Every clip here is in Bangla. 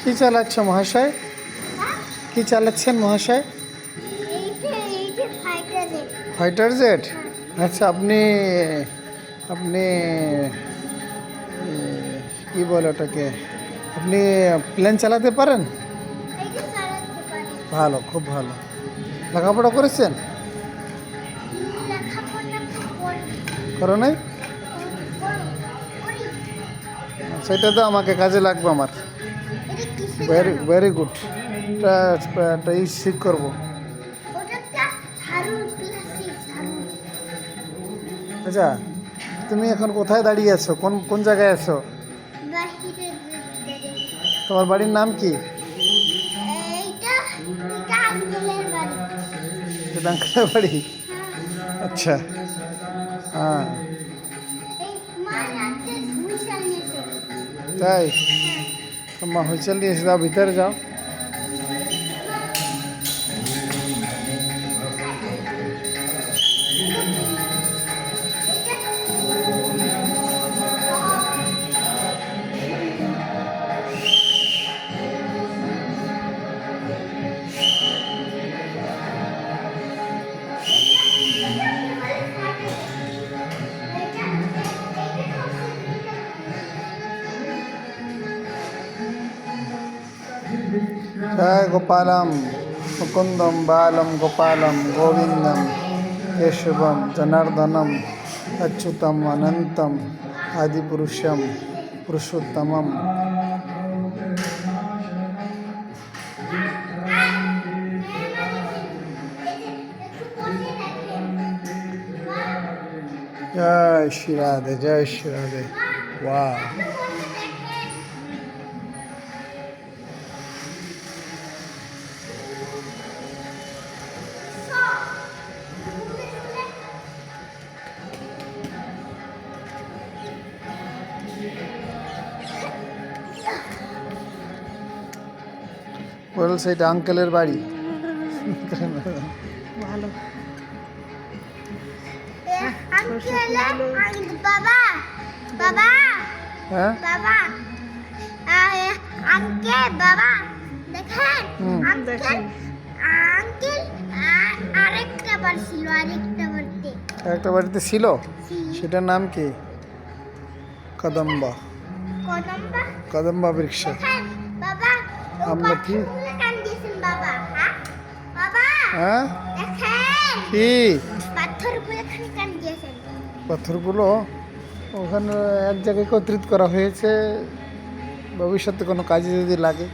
কি চালাচ্ছ মহাশয়? কি চালাচ্ছেন মহাশয়? Fighter jet. আচ্ছা, আপনি আপনি কি বলে ওটাকে, আপনি প্লেন চালাতে পারেন? ভালো, খুব ভালো। লেখাপড়া করেছেন? করো নাই? সেটা তো আমাকে কাজে লাগবে আমার। Very very good. এটা শিখ করবো। আচ্ছা, তুমি এখন কোথায় দাঁড়িয়ে আছো? কোন কোন জায়গায় আছো? তোমার বাড়ির নাম কি? এটা আঙ্কেলের বাড়ি? আচ্ছা, হ্যাঁ তাই। মা হুইসেল নিয়ে এসে যাও, ভিতরে যাও। जय गोपालम मुकुंदम बालम गोपालम गोविंदम केशवम जनार्दनम अच्युतम अनंतम आदिपुरुषम पुरुषोत्तमम। जय श्री राधे, जय श्री राधे। वाह, বলছে এটা আঙ্কেলের বাড়ি। ভালো। বাবা বাবা হ্যাঁ বাবা আঙ্কেল বাবা দেখেন দেখেন। আঙ্কেল আরেকটা বার ছিল, একটা বাড়িতে ছিল, সেটার নাম কি? কদম্বা। কদম্বা কদম্বা বৃক্ষ। দেখেন বাবা আমলকি। বাবা বাবা হ্যাঁ দেখেন কি পাথর উপরে কান দিয়েছেন। পাথরগুলো ওখানে এক জায়গায় একত্রিত করা হয়েছে, ভবিষ্যতে কোনো কাজে যদি লাগে।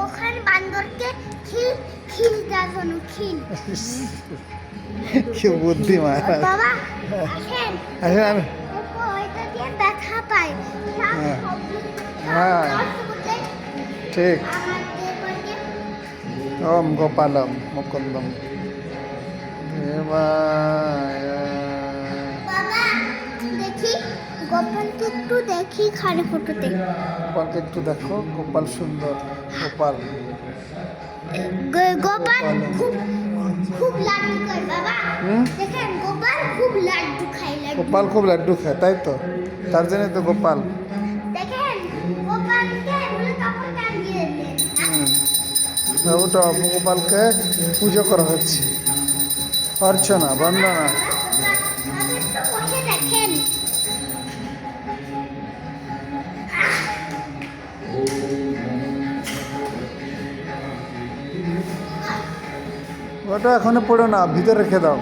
ওখানে বান্দরকে খিল খিল দাও, খিল। কি বুদ্ধিমান। বাবা দেখেন আচ্ছা আমি ওইটা দিয়ে ব্যথা পায়। হ্যাঁ। হ্যাঁ ঠিক। ওম গোপালম মুকুন্দম বাবা দেখি গোপালকে একটু দেখি খালি ফটোতে। গোপালকে একটু দেখো, গোপাল সুন্দর। গোপাল গোপাল খুব খুব লাড্ডু খায় বাবা। দেখেন গোপাল খুব লাড্ডু খায়। গোপাল খুব লাড্ডু খায়, তাই তো, তার জন্য তো গোপাল। দেখেন গোপালকে বলে কাপড় টাঙিয়ে দেন। ওটা গোপালকে পুজো করা হচ্ছে, অর্চনা বন্দনা। বসে দেখেন ওটা এখনো পড়ো না, ভিতরে রেখে দাও।